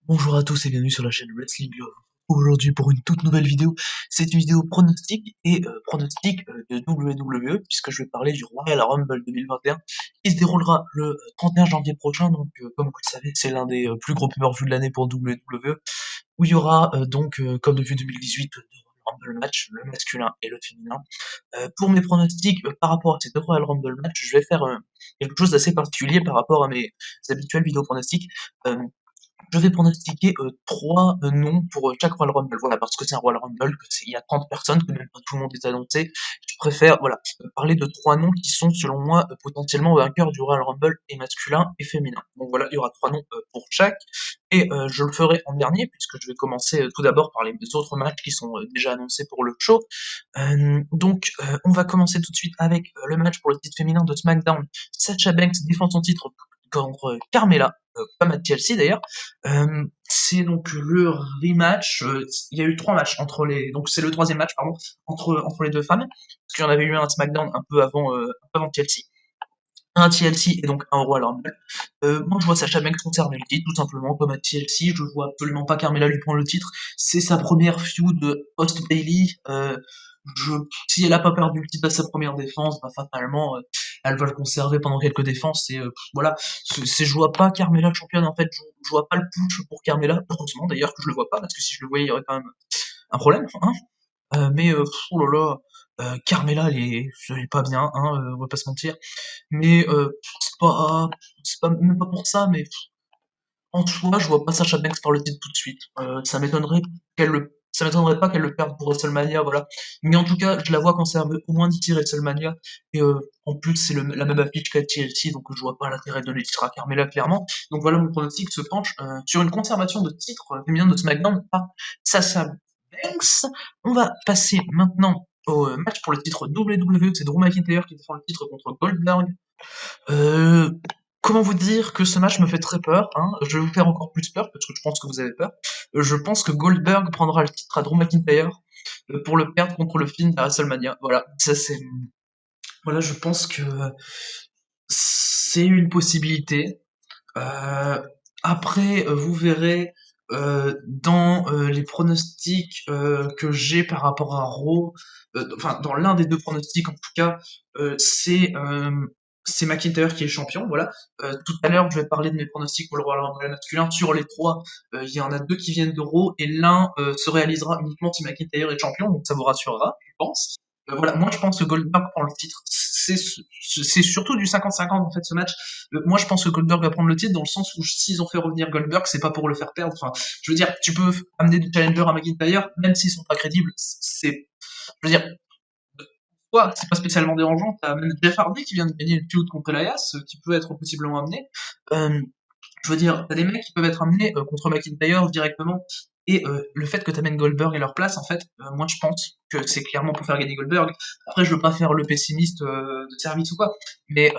Bonjour à tous et bienvenue sur la chaîne Wrestling Love. Aujourd'hui pour une toute nouvelle vidéo, c'est une vidéo pronostic et pronostic de WWE puisque je vais parler du Royal Rumble 2021 qui se déroulera le 31 janvier prochain. Donc comme vous le savez, c'est l'un des plus gros pay-per-view de l'année pour WWE où il y aura comme depuis 2018 deux Royal Rumble match, le masculin et le féminin. Pour mes pronostics par rapport à ces deux Royal Rumble match, je vais faire quelque chose d'assez particulier par rapport à mes habituels vidéos pronostics. Euh, je vais pronostiquer 3 noms pour chaque Royal Rumble. Voilà, parce que c'est un Royal Rumble, il y a 30 personnes, que même pas tout le monde est annoncé. Je préfère voilà, parler de 3 noms qui sont, selon moi, potentiellement vainqueurs du Royal Rumble et masculin et féminin. Donc voilà, il y aura 3 noms pour chaque. Et je le ferai en dernier, puisque je vais commencer tout d'abord par les autres matchs qui sont déjà annoncés pour le show. On va commencer tout de suite avec le match pour le titre féminin de SmackDown. Sasha Banks défend son titre contre Carmella, comme à Chelsea d'ailleurs. C'est donc le rematch. Il y a eu 3 matchs entre les. Donc c'est le troisième match, pardon, entre les deux femmes. Parce qu'il y en avait eu un SmackDown un peu avant Chelsea. Un TLC et donc un Royal Rumble. Moi, je vois Sacha Banks conserver le titre, tout simplement, comme à TLC. Je vois absolument pas Carmella lui prendre le titre. C'est sa première feud post-Bailey. Si elle a pas perdu le titre à sa première défense, bah, fatalement, elle va le conserver pendant quelques défenses. Et voilà, je vois pas Carmella championne, en fait. Je vois pas le push pour Carmella. Heureusement, d'ailleurs, que je le vois pas, parce que si je le voyais, il y aurait quand même un problème. Hein. Oh là là, Carmella, elle est pas bien, hein, on va pas se mentir. Mais c'est pas même pas pour ça, mais en soi, je vois pas Sasha Banks par le titre tout de suite. Ça m'étonnerait pas qu'elle le perde pour WrestleMania, voilà. Mais en tout cas, je la vois conserver au moins 10 WrestleMania. Et en plus, c'est la même affiche qu'à TLC, donc je vois pas l'intérêt de donner le titre à Carmella, clairement. Donc voilà, mon pronostic se penche sur une conservation de titre féminin de SmackDown par Sasha Banks. On va passer maintenant au match pour le titre WWE. C'est Drew McIntyre qui défend le titre contre Goldberg. Euh, Comment vous dire que ce match me fait très peur, hein. Je vais vous faire encore plus peur, parce que je pense que vous avez peur. Je pense que Goldberg prendra le titre à Drew McIntyre pour le perdre contre le Finn à WrestleMania. Voilà, ça c'est. Voilà, je pense que c'est une possibilité. Euh, Après, vous verrez dans les pronostics que j'ai par rapport à Raw, enfin dans l'un des deux pronostics en tout cas, c'est McIntyre qui est champion. Voilà. Tout à l'heure, je vais parler de mes pronostics pour le Royal Rumble masculin. Sur les 3, il y en a 2 qui viennent de Raw et l'un se réalisera uniquement si McIntyre est champion, donc ça vous rassurera, je pense. Voilà, moi je pense que Goldberg prend le titre. C'est surtout du 50-50 en fait ce match. Moi, je pense que Goldberg va prendre le titre dans le sens où s'ils ont fait revenir Goldberg, c'est pas pour le faire perdre. Enfin, je veux dire, tu peux amener des challengers à McIntyre, même s'ils sont pas crédibles. Je veux dire, toi, c'est pas spécialement dérangeant. T'as même Jeff Hardy qui vient de gagner une feud contre Elias, qui peut être possiblement amené. Euh, je veux dire, t'as des mecs qui peuvent être amenés contre McIntyre directement. Et le fait que t'amènes Goldberg à leur place, en fait, moi je pense que c'est clairement pour faire gagner Goldberg. Après, je veux pas faire le pessimiste de service ou quoi, mais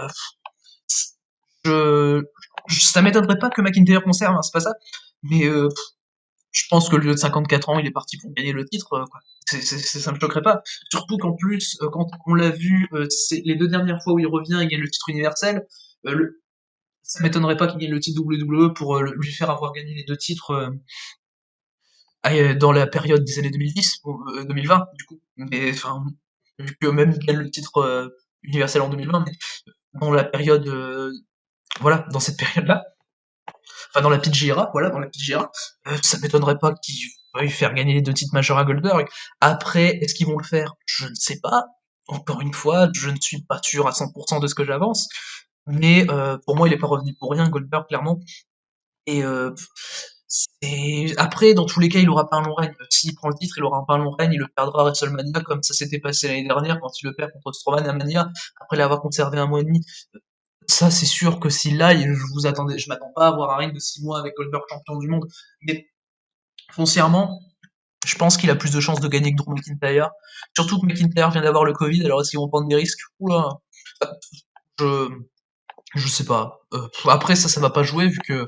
je, ça m'étonnerait pas que McIntyre conserve, hein, c'est pas ça. Mais je pense que le vieux de 54 ans, il est parti pour gagner le titre, quoi. Ça me choquerait pas. Surtout qu'en plus, quand on l'a vu, c'est les 2 dernières fois où il revient, il gagne le titre universel. Ça m'étonnerait pas qu'il gagne le titre WWE pour lui faire avoir gagné les 2 titres dans la période des années 2010, ou 2020, du coup. Mais enfin, vu que même il gagne le titre universel en 2020, mais dans la période, voilà, dans cette période-là, enfin dans la PG era, voilà, dans la PG era, ça m'étonnerait pas qu'ils veuillent faire gagner les 2 titres majeurs à Goldberg. Après, est-ce qu'ils vont le faire? Je ne sais pas. Encore une fois, je ne suis pas sûr à 100% de ce que j'avance. Mais pour moi, il est pas revenu pour rien, Goldberg, clairement. Et après, dans tous les cas, il aura pas un long règne. S'il prend le titre, il aura pas un long règne, il le perdra à WrestleMania, comme ça s'était passé l'année dernière quand il le perd contre Strowman à Mania, après l'avoir conservé un mois et demi. Ça, c'est sûr que si là, je m'attends pas à avoir un règne de 6 mois avec Goldberg champion du monde. Mais foncièrement, je pense qu'il a plus de chances de gagner que Drew McIntyre. Surtout que McIntyre vient d'avoir le Covid, alors est-ce qu'ils vont prendre des risques? Oula, je, je sais pas. Après, ça va pas jouer vu que,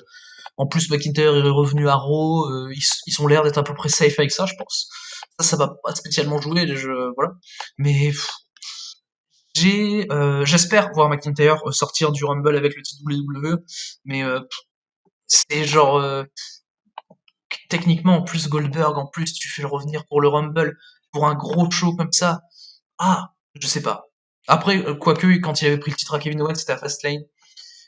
en plus, McIntyre est revenu à Raw, ils ont l'air d'être à peu près safe avec ça, je pense. Ça va pas spécialement jouer, voilà. Mais j'espère voir McIntyre sortir du Rumble avec le titre WWE, mais c'est genre, techniquement, en plus Goldberg, en plus tu fais le revenir pour le Rumble, pour un gros show comme ça. Ah, je sais pas. Après, quoique, quand il avait pris le titre à Kevin Owens, c'était à Fastlane.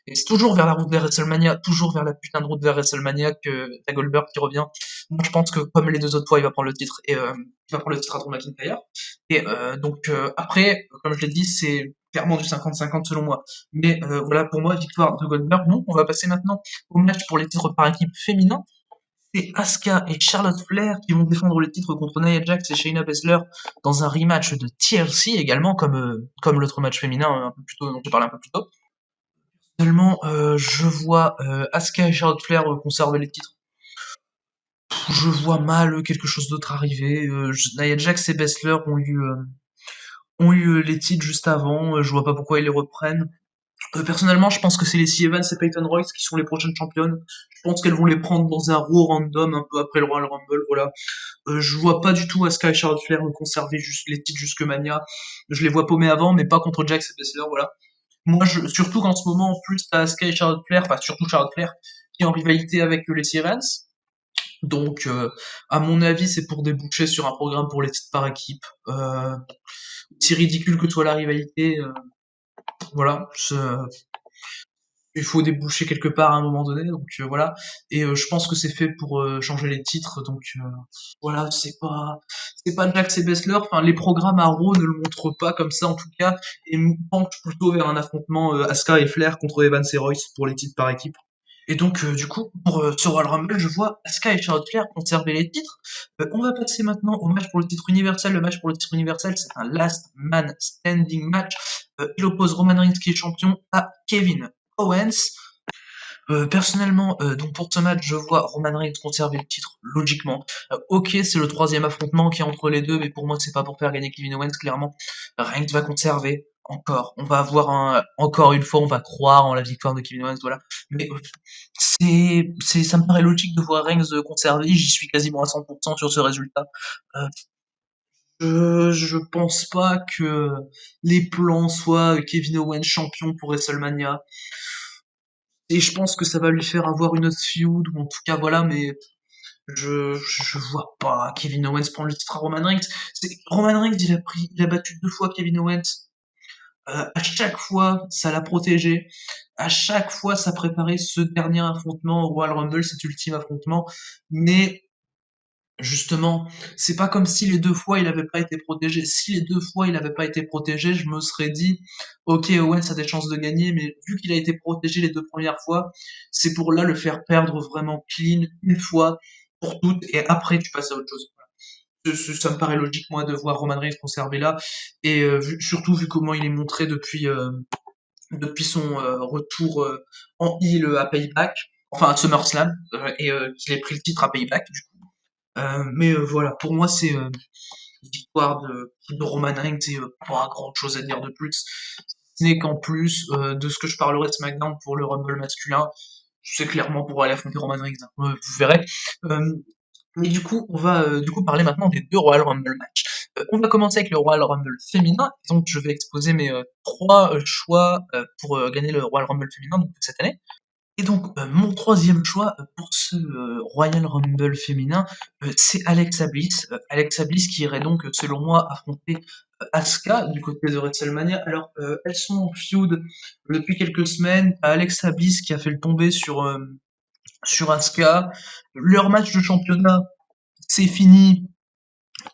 Et c'est toujours vers la route vers WrestleMania, toujours vers la putain de route vers WrestleMania que t'as Goldberg qui revient. Moi, je pense que comme les deux autres fois, il va prendre le titre et il va prendre le titre à Drew McIntyre. Et donc après, comme je l'ai dit, c'est clairement du 50-50 selon moi. Mais voilà, pour moi, victoire de Goldberg. Non, on va passer maintenant au match pour les titres par équipe féminin. C'est Asuka et Charlotte Flair qui vont défendre le titre contre Nia Jax et Shayna Baszler dans un rematch de TLC également, comme l'autre match féminin un peu plus tôt, dont j'ai parlé un peu plus tôt. Personnellement, je vois Asuka et Charlotte Flair conserver les titres. Je vois mal quelque chose d'autre arriver. Nia Jax et Baszler ont eu les titres juste avant. Je vois pas pourquoi ils les reprennent. Personnellement, je pense que c'est les C. Evans et Peyton Royce qui sont les prochaines championnes. Je pense qu'elles vont les prendre dans un Raw random un peu après le Royal Rumble. Voilà. Je vois pas du tout Asuka et Charlotte Flair conserver juste les titres jusque Mania. Je les vois paumer avant, mais pas contre Jax et Baszler. Voilà. Moi, surtout qu'en ce moment, en plus, t'as Asuka et Charlotte Flair, enfin surtout Charlotte Flair, qui est en rivalité avec les Lacey Evans. Donc, à mon avis, c'est pour déboucher sur un programme pour les titres par équipe. Aussi ridicule que soit la rivalité, voilà, il faut déboucher quelque part à un moment donné, donc voilà. Et je pense que c'est fait pour changer les titres, donc voilà, c'est pas Jax et Bessler. Enfin, les programmes à Raw ne le montrent pas comme ça en tout cas, et penchent plutôt vers un affrontement Asuka et Flair contre Evans et Royce pour les titres par équipe. Et donc, du coup, pour ce Royal Rumble, je vois Asuka et Charlotte Flair conserver les titres. On va passer maintenant au match pour le titre universel. Le match pour le titre universel, c'est un last man standing match. Il oppose Roman Reigns, qui est champion, à Kevin Owens. Personnellement, donc pour ce match, je vois Roman Reigns conserver le titre, logiquement. Ok, c'est le troisième affrontement qui est entre les deux, mais pour moi, c'est pas pour faire gagner Kevin Owens, clairement. Reigns va conserver, encore. On va avoir encore une fois, on va croire en la victoire de Kevin Owens, voilà. Mais ça me paraît logique de voir Reigns conserver, j'y suis quasiment à 100% sur ce résultat. Euh, je pense pas que les plans soient Kevin Owens champion pour WrestleMania. Et je pense que ça va lui faire avoir une autre feud, ou en tout cas voilà, mais je vois pas Kevin Owens prendre le titre à Roman Reigns. Roman Reigns, il a battu 2 fois Kevin Owens. À chaque fois, ça l'a protégé. À chaque fois, ça préparait ce dernier affrontement au Royal Rumble, cet ultime affrontement. Mais justement, c'est pas comme si les 2 fois il avait pas été protégé. Si les 2 fois il avait pas été protégé, je me serais dit, ok, Owens a des chances de gagner, mais vu qu'il a été protégé les 2 premières fois, c'est pour là le faire perdre vraiment clean une fois pour toutes, et après tu passes à autre chose. Ça me paraît logique moi de voir Roman Reigns conserver là, et surtout vu comment il est montré depuis son retour en heel à Payback, enfin à SummerSlam, et qu'il ait pris le titre à Payback. Mais voilà, pour moi, c'est victoire de Roman Reigns et pas grand chose à dire de plus. Ce n'est qu'en plus de ce que je parlerai de SmackDown pour le Rumble masculin, c'est clairement pour aller affronter Roman Reigns, hein. Vous verrez. Euh, mais du coup, on va du coup parler maintenant des 2 Royal Rumble matchs. On va commencer avec le Royal Rumble féminin. Donc, je vais exposer mes 3 choix pour gagner le Royal Rumble féminin donc, cette année. Et donc, mon troisième choix pour ce Royal Rumble féminin, c'est Alexa Bliss. Alexa Bliss qui irait donc, selon moi, affronter Asuka du côté de WrestleMania. Alors, elles sont en feud depuis quelques semaines. Alexa Bliss qui a fait le tomber sur Asuka. Leur match de championnat, c'est fini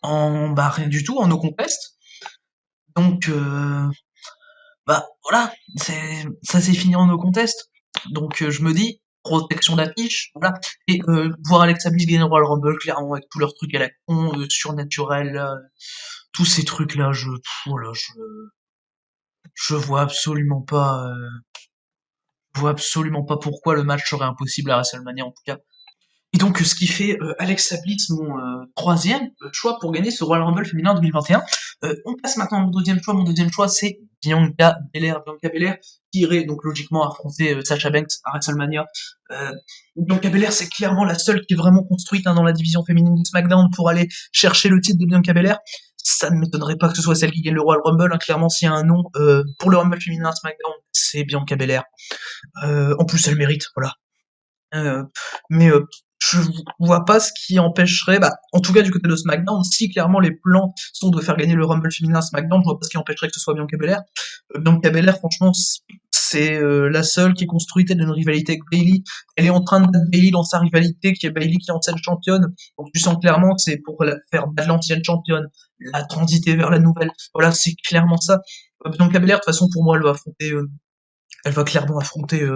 en rien du tout, en no contest. Donc, bah voilà, ça s'est fini en no contest. Donc je me dis, protection d'affiche, voilà. Et voir Alexa Bliss gagner le Royal Rumble, clairement, avec tous leurs trucs à la con, surnaturel, tous ces trucs-là, voilà, je vois absolument pas, pourquoi le match serait impossible à WrestleMania en tout cas. Et donc, ce qui fait Alexa Bliss mon troisième choix pour gagner ce Royal Rumble féminin 2021. On passe maintenant à mon deuxième choix. Mon deuxième choix, c'est Bianca Belair. Bianca Belair qui irait donc logiquement affronter Sasha Banks à WrestleMania. Euh, Bianca Belair, c'est clairement la seule qui est vraiment construite dans la division féminine de SmackDown pour aller chercher le titre de Bianca Belair. Ça ne m'étonnerait pas que ce soit celle qui gagne le Royal Rumble, hein. Clairement, s'il y a un nom pour le Rumble féminin à SmackDown, c'est Bianca Belair. En plus, elle mérite, voilà. Euh, mais je vois pas ce qui empêcherait, bah, en tout cas du côté de SmackDown, si clairement les plans sont de faire gagner le Rumble féminin à SmackDown, je vois pas ce qui empêcherait que ce soit Bianca Belair. Bianca Belair, franchement, c'est la seule qui est construite, elle a une rivalité avec Bayley. Elle est en train de battre Bayley dans sa rivalité, qui est Bayley qui est ancienne championne. Donc tu sens clairement que c'est pour faire battre l'ancienne championne, la transiter vers la nouvelle. Voilà, c'est clairement ça. Bianca Belair, de toute façon, pour moi, elle va clairement affronter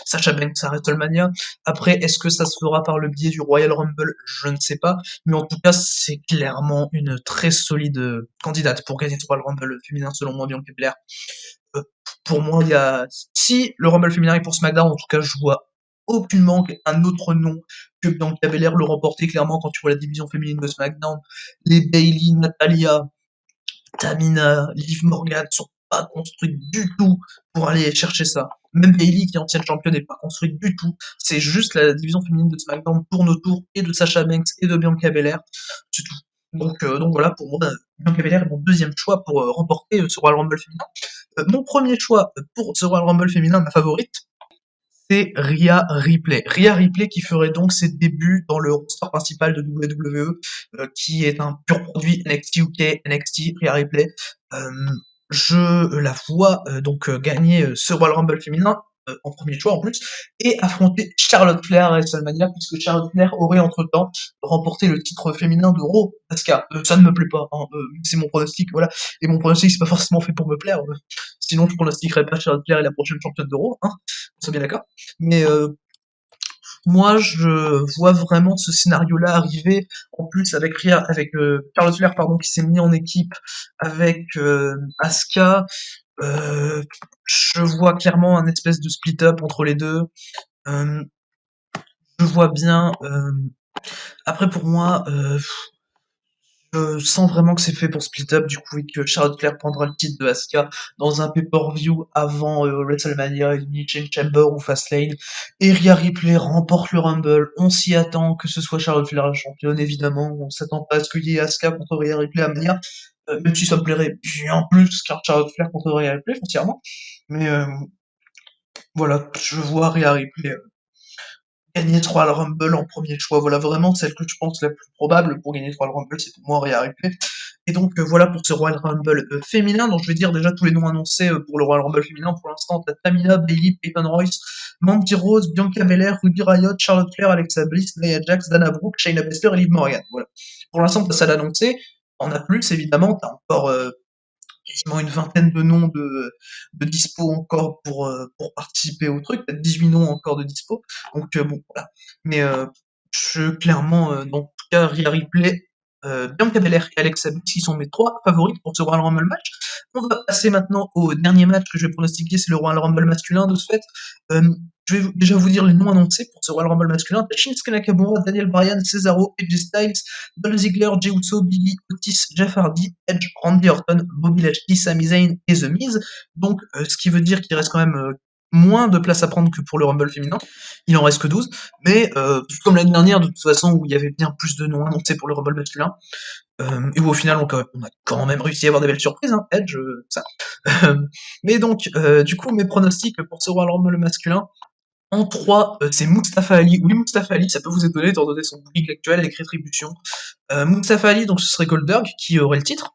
Sasha Banks à WrestleMania. Après, est-ce que ça se fera par le biais du Royal Rumble? Je ne sais pas. Mais en tout cas, c'est clairement une très solide candidate pour gagner ce Royal Rumble féminin, selon moi, Bianca Belair. Euh, pour moi, il y a... Si le Rumble féminin est pour SmackDown, en tout cas, je vois aucunement un autre nom que Bianca Belair le remporter. Clairement, quand tu vois la division féminine de SmackDown, les Bayley, Natalia, Tamina, Liv Morgan sont pas construites du tout pour aller chercher ça. Même Bayley, qui est ancienne championne, n'est pas construite du tout. C'est juste la division féminine de SmackDown tourne autour et de Sasha Banks et de Bianca Belair. C'est tout. Donc voilà, pour moi, Bianca Belair est mon deuxième choix pour remporter ce Royal Rumble féminin. Mon premier choix pour ce Royal Rumble féminin, ma favorite, c'est Rhea Ripley. Rhea Ripley qui ferait donc ses débuts dans le roster principal de WWE, qui est un pur produit NXT UK, NXT, Rhea Ripley. Euh, je la vois donc gagner ce Royal Rumble féminin, en premier choix en plus, et affronter Charlotte Flair à WrestleMania, puisque Charlotte Flair aurait entre-temps remporté le titre féminin de Raw. Asuka, ça ne me plaît pas, hein, c'est mon pronostic, voilà. Et mon pronostic, c'est pas forcément fait pour me plaire, sinon je pronostiquerais pas Charlotte Flair est la prochaine championne de Raw, hein, on soit bien d'accord. Mais moi, je vois vraiment ce scénario-là arriver. En plus, avec Charlotte Flair, pardon, qui s'est mis en équipe avec Asuka. Euh, je vois clairement un espèce de split-up entre les deux. Euh, je vois bien. Après, pour moi, je sens vraiment que c'est fait pour split up, du coup, et que Charlotte Flair prendra le titre de Asuka dans un pay-per-view avant WrestleMania, Elimination Chamber ou Fastlane. Et Rhea Ripley remporte le Rumble. On s'y attend que ce soit Charlotte Flair la championne, évidemment. On s'attend pas à ce qu'il y ait Asuka contre Rhea Ripley à Mania, même si ça me plairait bien plus car Charlotte Flair contre Rhea Ripley, foncièrement. Mais voilà, je vois Rhea Ripley gagner 3 Royal Rumble en premier choix. Voilà vraiment celle que je pense la plus probable pour gagner 3 Royal Rumble, c'est pour moi Rhea Ripley. Et donc voilà pour ce Royal Rumble féminin, donc je vais dire déjà tous les noms annoncés pour le Royal Rumble féminin. Pour l'instant, t'as Tamina, Bayley, Peyton Royce, Mandy Rose, Bianca Belair, Ruby Riott, Charlotte Flair, Alexa Bliss, Nia Jax, Dana Brooke, Shayna Baszler et Liv Morgan. Voilà. Pour l'instant, t'as ça d'annoncé. En as plus, évidemment, t'as encore quasiment une vingtaine de noms de dispo encore pour participer au truc, peut-être 18 noms encore de dispo. Donc bon, voilà. Mais clairement, dans tout cas, Rhea Ripley, Bianca Belair et Alexa Bliss qui sont mes trois favorites pour ce Royal Rumble match. On va passer maintenant au dernier match que je vais pronostiquer, c'est le Royal Rumble masculin de ce fait. Euh, je vais déjà vous dire les noms annoncés pour ce Royal Rumble masculin. T'as Shinsuke Nakamura, Daniel Bryan, Cesaro, AJ Styles, Dolph Ziggler, Jey Uso, Biggie, Otis, Jeff Hardy, Edge, Randy Orton, Bobby Lashley, Sami Zayn et The Miz. Donc, ce qui veut dire qu'il reste quand même moins de place à prendre que pour le Rumble féminin. Il en reste que 12. Mais comme l'année dernière, de toute façon, où il y avait bien plus de noms annoncés pour le Rumble masculin, et où au final, on a quand même réussi à avoir des belles surprises, hein, Edge, ça. Mais donc, du coup, mes pronostics pour ce Royal Rumble masculin, en 3, c'est Mustafa Ali. Oui, Mustafa Ali, ça peut vous étonner étant donné son booking actuel avec Rétribution. Mustafa Ali, donc ce serait Goldberg qui aurait le titre.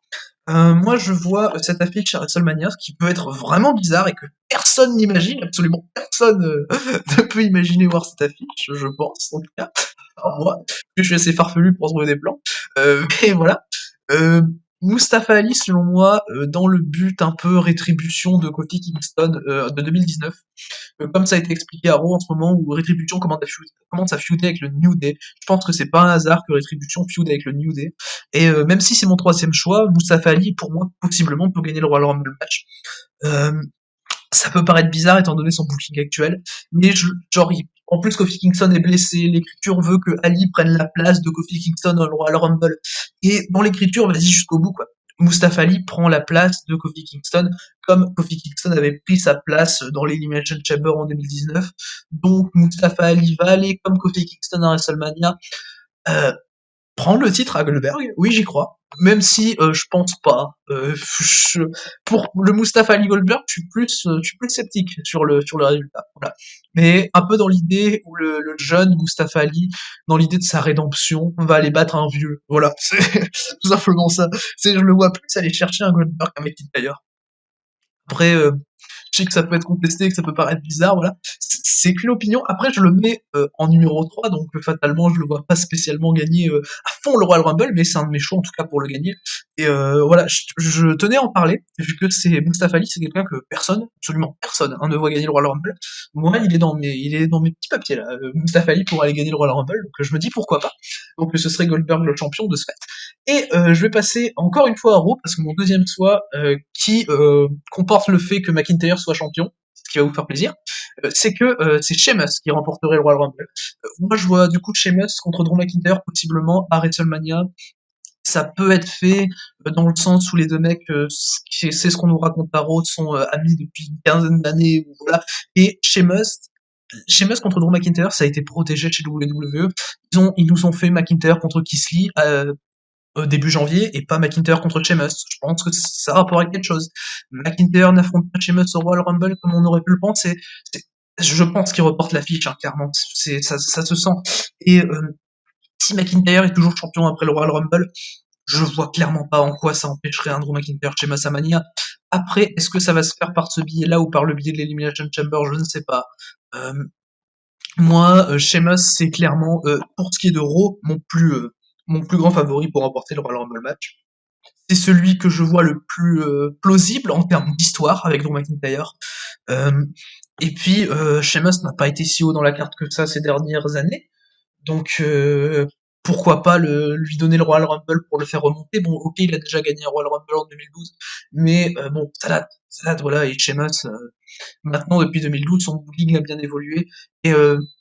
Moi, je vois cette affiche à WrestleMania, ce qui peut être vraiment bizarre et que personne n'imagine, absolument personne ne peut imaginer voir cette affiche, je pense, en tout cas. Alors moi, parce que je suis assez farfelu pour trouver des plans. Mais voilà. Euh, Mustafa Ali, selon moi, dans le but un peu rétribution de Kofi Kingston de 2019, comme ça a été expliqué à Raw en ce moment où Retribution commence à feuder avec le New Day. Je pense que c'est pas un hasard que Retribution feud avec le New Day. Et même si c'est mon troisième choix, Mustafa Ali, pour moi, possiblement, peut gagner le Royal Rumble match. Euh, Ça peut paraître bizarre étant donné son booking actuel, mais en plus Kofi Kingston est blessé, l'écriture veut que Ali prenne la place de Kofi Kingston dans le Royal Rumble. Et dans l'écriture, vas-y jusqu'au bout, quoi. Mustafa Ali prend la place de Kofi Kingston, comme Kofi Kingston avait pris sa place dans l'Elimination Chamber en 2019. Donc Mustafa Ali va aller comme Kofi Kingston à WrestleMania, euh, prendre le titre à Goldberg, oui j'y crois. même si je pense pas. Pour le Mustafa Ali Goldberg, je suis plus sceptique sur le résultat. Voilà. Mais un peu dans l'idée où le jeune Mustafa Ali, dans l'idée de sa rédemption, va aller battre un vieux. Voilà, c'est tout simplement ça. Je le vois plus aller chercher un Goldberg qu'un McIntyre. Après, je sais que ça peut être contesté, que ça peut paraître bizarre, voilà. C'est qu'une opinion. Après, je le mets en numéro 3, donc fatalement, je le vois pas spécialement gagner à fond le Royal Rumble, mais c'est un de mes choix en tout cas pour le gagner. Et voilà, je tenais à en parler, vu que c'est Mustafa Ali, c'est quelqu'un que personne, absolument personne, hein, ne voit gagner le Royal Rumble. Moi, il est dans mes petits papiers là, Mustafa Ali pour aller gagner le Royal Rumble, donc je me dis pourquoi pas. Donc ce serait Goldberg le champion de ce fait. Et je vais passer encore une fois à Raw, parce que mon deuxième choix, qui comporte le fait que McIntyre soit champion, ce qui va vous faire plaisir, c'est que c'est Sheamus qui remporterait le Royal Rumble. Moi, je vois du coup Sheamus contre Drew McIntyre possiblement à WrestleMania. Ça peut être fait dans le sens où les deux mecs, c'est ce qu'on nous raconte à Raw, sont amis depuis une quinzaine d'années, voilà. Et Sheamus contre Drew McIntyre, ça a été protégé chez WWE. Ils nous ont fait McIntyre contre Keith Lee début janvier et pas McIntyre contre Sheamus. Je pense que ça a rapport avec quelque chose. McIntyre n'affronte pas Sheamus au Royal Rumble comme on aurait pu le penser. Je pense qu'il reporte l'affiche, hein, clairement. Ça se sent. Et si McIntyre est toujours champion après le Royal Rumble, je vois clairement pas en quoi ça empêcherait un Drew McIntyre chez Massamania. Après, est-ce que ça va se faire par ce billet-là ou par le billet de l'Elimination Chamber? Je ne sais pas. Euh, Moi, Sheamus, c'est clairement, pour ce qui est de Raw, mon plus grand favori pour remporter le Royal Rumble match. C'est celui que je vois le plus plausible en termes d'histoire avec Drew McIntyre. Euh, et puis, Sheamus n'a pas été si haut dans la carte que ça ces dernières années. Donc, pourquoi pas lui donner le Royal Rumble pour le faire remonter. Bon, ok, il a déjà gagné un Royal Rumble en 2012, mais bon, ça date, voilà, et Sheamus, maintenant, depuis 2012, son booking a bien évolué. Et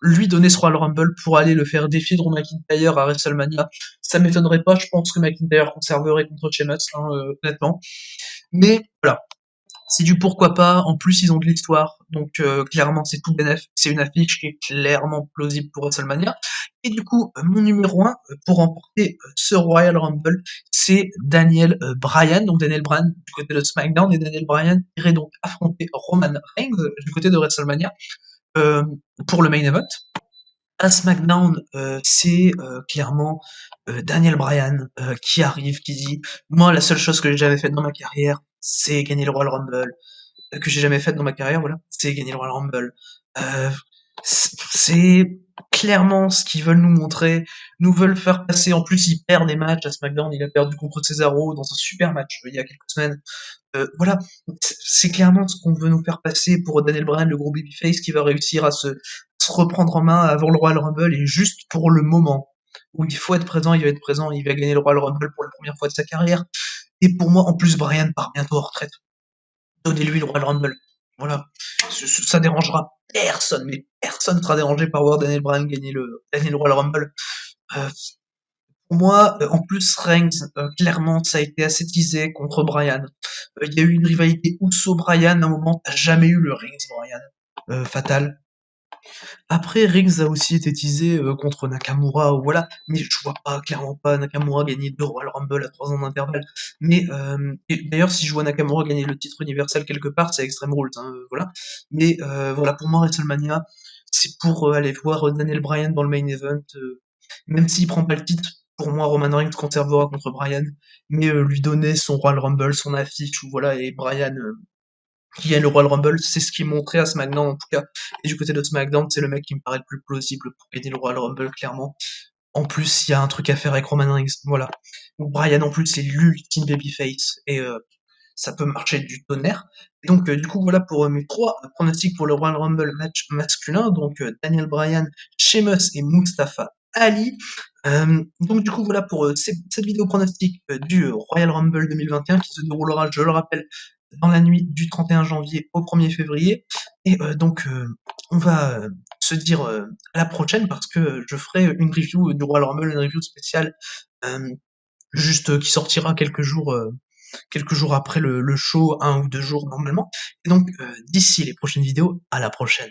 lui donner ce Royal Rumble pour aller le faire défier Drew McIntyre à WrestleMania, ça m'étonnerait pas. Je pense que McIntyre conserverait contre Sheamus, hein, honnêtement. Mais voilà, c'est du pourquoi pas. En plus, ils ont de l'histoire, donc clairement, c'est tout bénef. C'est une affiche qui est clairement plausible pour WrestleMania. Et du coup, mon numéro 1 pour remporter ce Royal Rumble, c'est Daniel Bryan, donc Daniel Bryan du côté de SmackDown, et Daniel Bryan irait donc affronter Roman Reigns du côté de WrestleMania euh, pour le main event. À SmackDown, c'est clairement Daniel Bryan qui arrive, qui dit moi la seule chose que j'ai jamais faite dans ma carrière, c'est gagner le Royal Rumble que j'ai jamais faite dans ma carrière, voilà, c'est gagner le Royal Rumble. Euh, c'est clairement ce qu'ils veulent nous montrer, nous veulent faire passer. En plus, il perd des matchs à SmackDown, il a perdu contre Cesaro dans un super match il y a quelques semaines. Voilà, c'est clairement ce qu'on veut nous faire passer pour Daniel Bryan, le gros babyface qui va réussir à se reprendre en main avant le Royal Rumble et juste pour le moment où il faut être présent, il va être présent, il va gagner le Royal Rumble pour la première fois de sa carrière. Et pour moi, en plus, Bryan part bientôt en retraite. Donnez-lui le Royal Rumble. Voilà. Ça dérangera personne, mais personne ne sera dérangé par voir gagner le Royal Rumble. Euh, pour moi, en plus, Reigns, clairement, ça a été assez teasé contre Bryan. Il y a eu une rivalité Uso-Bryan, à un moment, t'as jamais eu le Reigns-Bryan. Fatal. Après, Riggs a aussi été teasé contre Nakamura, voilà, mais je vois pas, clairement pas, Nakamura gagner 2 Royal Rumble à 3 ans d'intervalle. Mais et d'ailleurs, si je vois Nakamura gagner le titre universel quelque part, c'est Extreme Rules, hein, voilà. Mais voilà, pour moi, WrestleMania, c'est pour aller voir Daniel Bryan dans le main event, même s'il prend pas le titre. Pour moi, Roman Reigns conservera contre Bryan, mais lui donner son Royal Rumble, son affiche, ou voilà, et Bryan qui gagne le Royal Rumble, c'est ce qui est montré à SmackDown en tout cas. Et du côté de SmackDown, c'est le mec qui me paraît le plus plausible pour gagner le Royal Rumble, clairement. En plus, il y a un truc à faire avec Roman Reigns, voilà. Donc Bryan en plus, c'est l'ultime babyface, et ça peut marcher du tonnerre. Et donc du coup, voilà pour mes 3 pronostics pour le Royal Rumble match masculin, donc Daniel Bryan, Sheamus et Mustafa Ali. Donc du coup, voilà pour cette vidéo pronostic du Royal Rumble 2021 qui se déroulera, je le rappelle, dans la nuit du 31 janvier au 1er février. Et donc, on va se dire à la prochaine parce que je ferai une review du Royal Rumble, une review spéciale, juste qui sortira quelques jours après le show, 1 ou 2 jours normalement. Et donc, d'ici les prochaines vidéos, à la prochaine.